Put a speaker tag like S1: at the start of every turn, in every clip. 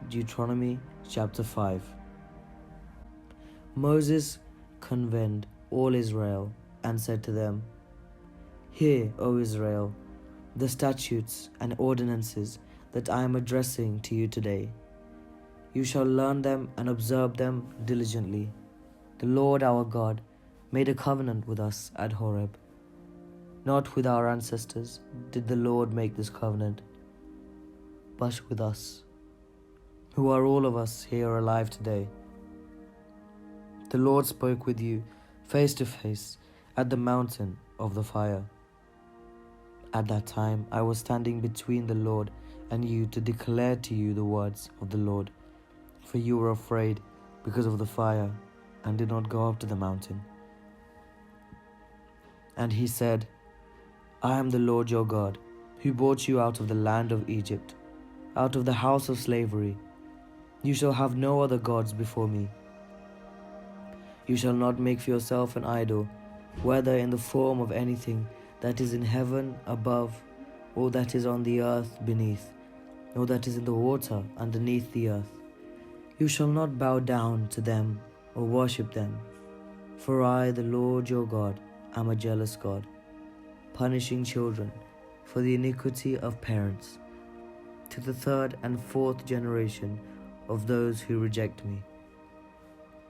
S1: Deuteronomy chapter 5. Moses convened all Israel and said to them, "Hear, O Israel, the statutes and ordinances that I am addressing to you today. You shall learn them and observe them diligently. The Lord our God made a covenant with us at Horeb. Not with our ancestors did the Lord make this covenant, but with us, who are all of us here alive today. The Lord spoke with you face to face at the mountain of the fire. At that time I was standing between the Lord and you to declare to you the words of the Lord, for you were afraid because of the fire and did not go up to the mountain." And he said, "I am the Lord your God, who brought you out of the land of Egypt, out of the house of slavery. You shall have no other gods before me. You shall not make for yourself an idol, whether in the form of anything that is in heaven above, or that is on the earth beneath, or that is in the water underneath the earth. You shall not bow down to them or worship them. For I, the Lord your God, am a jealous God, punishing children for the iniquity of parents, to the third and fourth generation of those who reject me,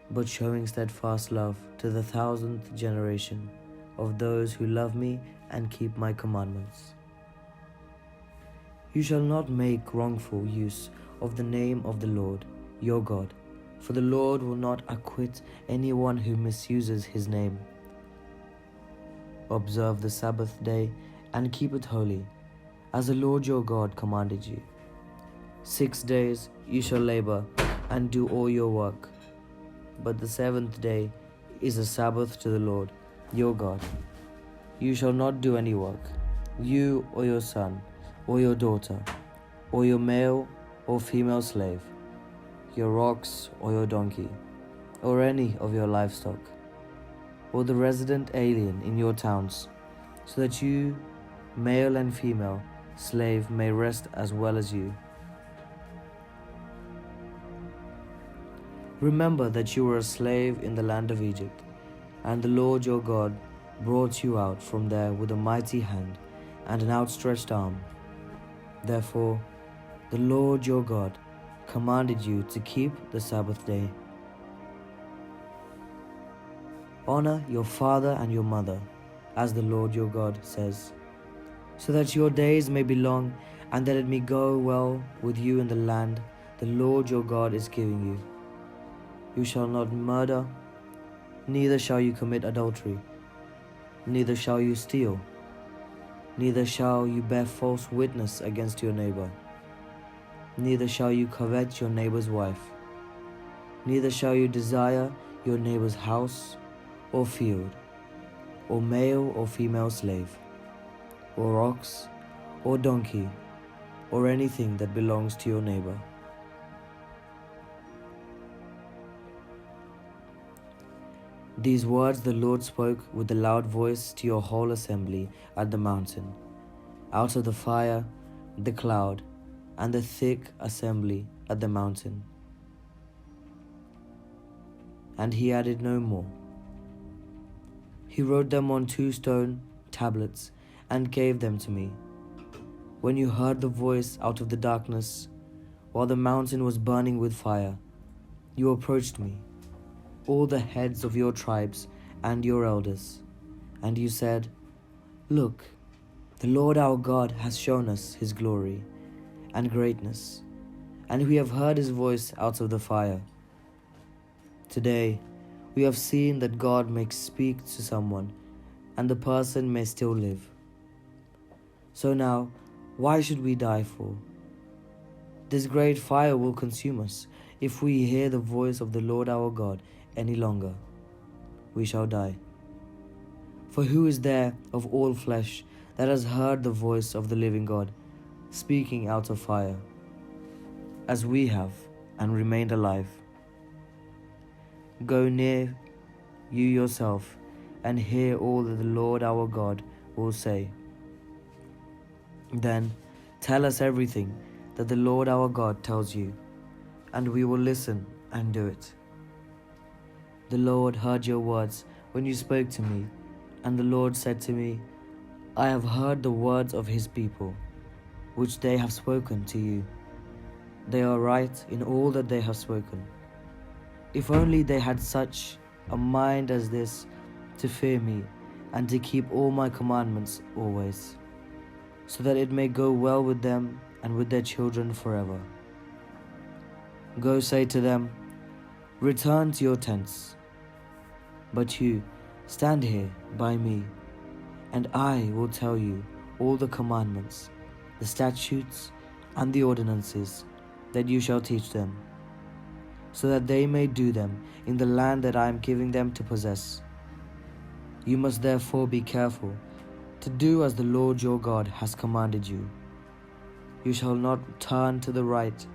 S1: but showing steadfast love to the 1,000th generation of those who love me and keep my commandments. You shall not make wrongful use of the name of the Lord your God, for the Lord will not acquit anyone who misuses his name. Observe the Sabbath day and keep it holy, as the Lord your God commanded you. 6 days you shall labor and do all your work, but the seventh day is a Sabbath to the Lord your God. You shall not do any work, you or your son, or your daughter, or your male or female slave, your ox or your donkey, or any of your livestock, or the resident alien in your towns, so that you, male and female, slave, may rest as well as you. Remember that you were a slave in the land of Egypt, and the Lord your God brought you out from there with a mighty hand and an outstretched arm. Therefore, the Lord your God commanded you to keep the Sabbath day. Honor your father and your mother, as the Lord your God says, so that your days may be long, and that it may go well with you in the land the Lord your God is giving you. You shall not murder, neither shall you commit adultery, neither shall you steal, neither shall you bear false witness against your neighbor, neither shall you covet your neighbor's wife, neither shall you desire your neighbor's house or field, or male or female slave, or ox or donkey, or anything that belongs to your neighbor." These words the Lord spoke with a loud voice to your whole assembly at the mountain, out of the fire, the cloud, and the thick assembly at the mountain. And he added no more. He wrote them on 2 stone tablets and gave them to me. When you heard the voice out of the darkness, while the mountain was burning with fire, you approached me, all the heads of your tribes and your elders, and you said, "Look, the Lord our God has shown us his glory and greatness, and we have heard his voice out of the fire. Today we have seen that God may speak to someone, and the person may still live. So now, why should we die for? This great fire will consume us if we hear the voice of the Lord our God any longer. We shall die. For who is there of all flesh that has heard the voice of the living God speaking out of fire, as we have, and remained alive? Go near you yourself and hear all that the Lord our God will say. Then tell us everything that the Lord our God tells you. and we will listen and do it. The Lord heard your words when you spoke to me, and the Lord said to me, I have heard the words of his people, which they have spoken to you. They are right in all that they have spoken. If only they had such a mind as this, to fear me and to keep all my commandments always, so that it may go well with them and with their children forever. Go say to them, return to your tents. But you, stand here by me, and I will tell you all the commandments, the statutes, and the ordinances that you shall teach them, so that they may do them in the land that I am giving them to possess. You must therefore be careful to do as the Lord your God has commanded you. You shall not turn to the right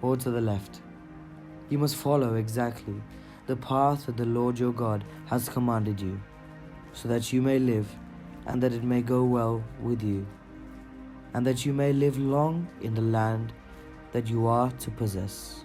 S1: or to the left. You must follow exactly the path that the Lord your God has commanded you, so that you may live, and that it may go well with you, and that you may live long in the land that you are to possess.